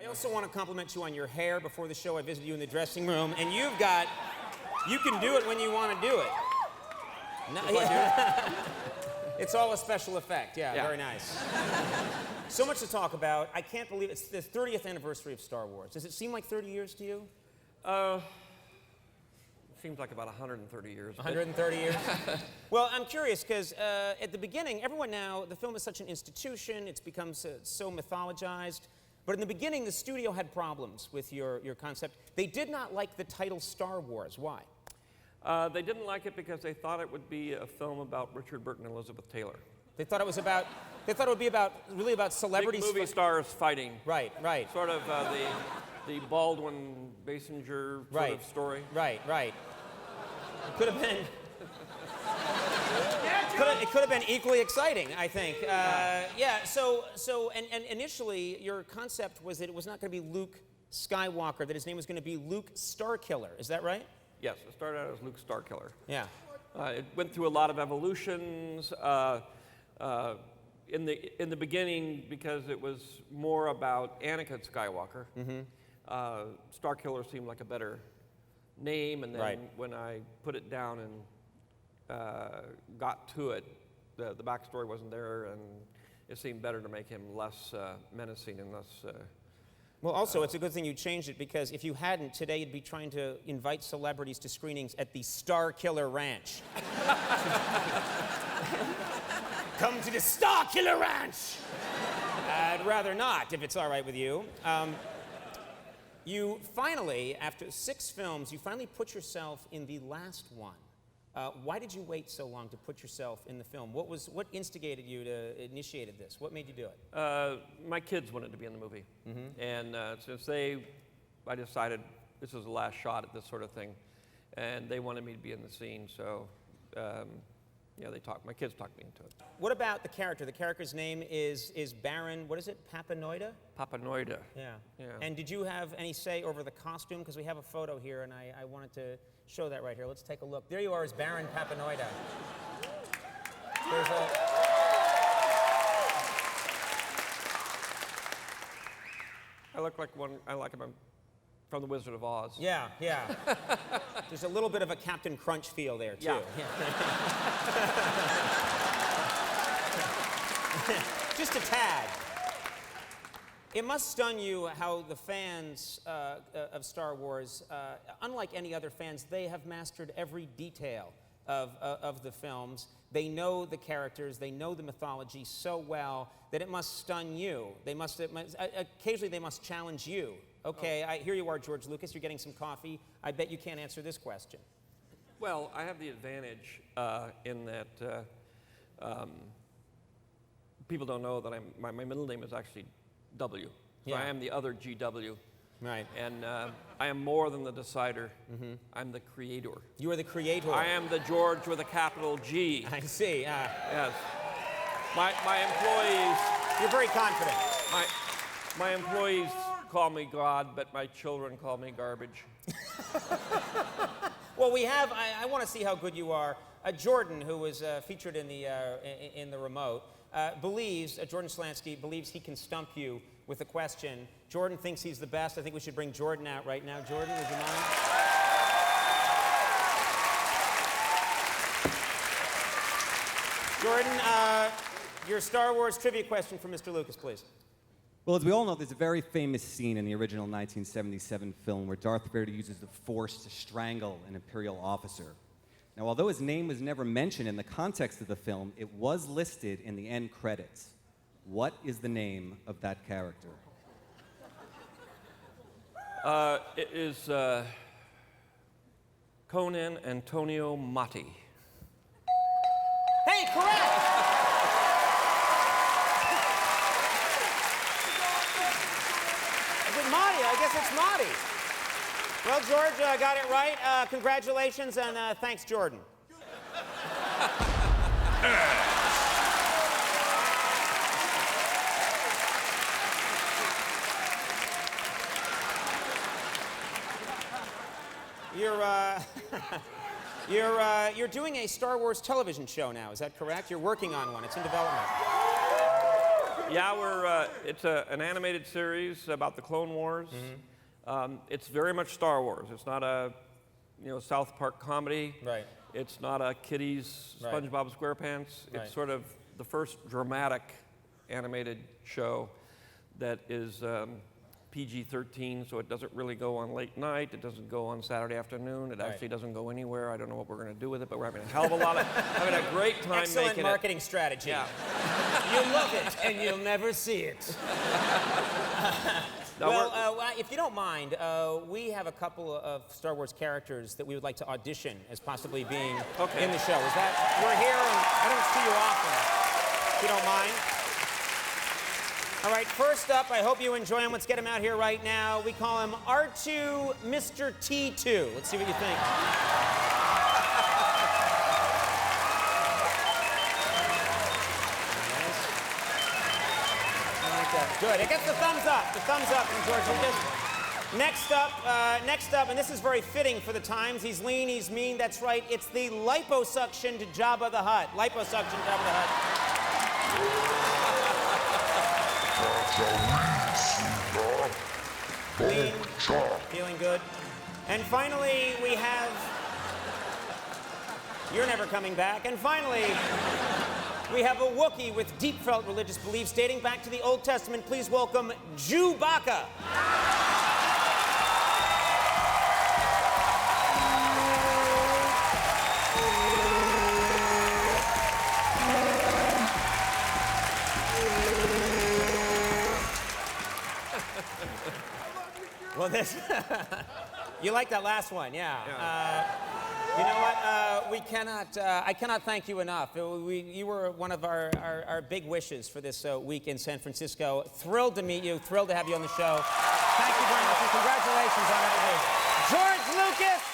I also want to compliment you on your hair. Before the show, I visited you in the dressing room, and you can do it when you want to do it. No, it's all a special effect. Yeah, very nice. So much to talk about. I can't believe it's the 30th anniversary of Star Wars. Does it seem like 30 years to you? Seems like about 130 years. 130 years? Well, I'm curious, because at the beginning, everyone now, the film is such an institution, it's become so mythologized. But in the beginning, the studio had problems with your concept. They did not like the title Star Wars. Why? They didn't like it because they thought it would be a film about Richard Burton and Elizabeth Taylor. They thought it was about, really about celebrities. Big movie stars fighting. Right. Sort of the Baldwin Basinger sort of story. Right. It could have been. It could have been equally exciting, I think. So initially, your concept was that it was not going to be Luke Skywalker, that his name was going to be Luke Starkiller. Is that right? Yes, it started out as Luke Starkiller. Yeah. It went through a lot of evolutions. In the beginning, because it was more about Anakin Skywalker, Starkiller seemed like a better name, and then when I put it down and got to it, the backstory wasn't there, and it seemed better to make him less menacing and less... Well, also, it's a good thing you changed it, because if you hadn't, today you'd be trying to invite celebrities to screenings at the Starkiller Ranch. Come to the Starkiller Ranch! I'd rather not, if it's all right with you. You finally, after 6 films, you finally put yourself in the last one. Why did you wait so long to put yourself in the film? What instigated you to initiate this? What made you do it? My kids wanted to be in the movie. And since I decided this was the last shot at this sort of thing, and they wanted me to be in the scene, so yeah, my kids talked me into it. What about the character? The character's name is Baron, what is it, Papanoida? Papanoida. Yeah. And did you have any say over the costume? Because we have a photo here, and I wanted to show that right here. Let's take a look. There you are as Baron Papanoida. I look like I'm from The Wizard of Oz. Yeah. There's a little bit of a Captain Crunch feel there, too. Yeah. Just a tad. It must stun you how the fans of Star Wars, unlike any other fans, they have mastered every detail of the films. They know the characters, they know the mythology so well that it must stun you. Occasionally they must challenge you. Okay, here you are, George Lucas, you're getting some coffee. I bet you can't answer this question. Well, I have the advantage in that people don't know that my middle name is actually W. So I am the other GW. Right. And I am more than the decider. I'm the creator. You are the creator. I am the George with a capital G. I see. Yes. My employees... You're very confident. My employees call me God, but my children call me garbage. Well, I want to see how good you are. Jordan, who was featured in the remote, Jordan Schlansky believes he can stump you with a question. Jordan thinks he's the best. I think we should bring Jordan out right now. Jordan, would you mind? Jordan, your Star Wars trivia question for Mr. Lucas, please. Well, as we all know, there's a very famous scene in the original 1977 film where Darth Vader uses the Force to strangle an Imperial officer. Now, although his name was never mentioned in the context of the film, it was listed in the end credits. What is the name of that character? It is Conan Antonio Matti. Hey, correct! Is it Matti? I guess it's Matti. Well, George got it right. Congratulations, and thanks, Jordan. You're doing a Star Wars television show now, is that correct? You're working on one. It's in development. Yeah, it's an animated series about the Clone Wars. It's very much Star Wars. It's not a, South Park comedy. Right. It's not a kiddies Right. SpongeBob SquarePants. Right. It's sort of the first dramatic animated show that is PG-13, so it doesn't really go on late night. It doesn't go on Saturday afternoon. It actually doesn't go anywhere. I don't know what we're going to do with it, but we're having a hell of a lot of, having a great time Excellent making marketing strategy. Yeah. You'll love it, and you'll never see it. If you don't mind, we have a couple of Star Wars characters that we would like to audition as possibly being in the show. Is that, we're here, and I don't see you often, if you don't mind. All right, first up, I hope you enjoy him. Let's get him out here right now. We call him R2 Mr. T2. Let's see what you think. Good. It gets the thumbs up. The thumbs up from George Lucas. Next up, and this is very fitting for the times. He's lean, he's mean. That's right. It's the liposuction to Jabba the Hutt. Liposuction to Jabba the Hutt. Lean, feeling good. And finally, we have. You're never coming back. And finally. We have a Wookiee with deep-felt religious beliefs dating back to the Old Testament. Please welcome Chewbacca. Well, this... You like that last one, yeah. You know what? I cannot thank you enough. You were one of our big wishes for this week in San Francisco. Thrilled to meet you. Thrilled to have you on the show. Thank you very much, and congratulations on everything. George Lucas!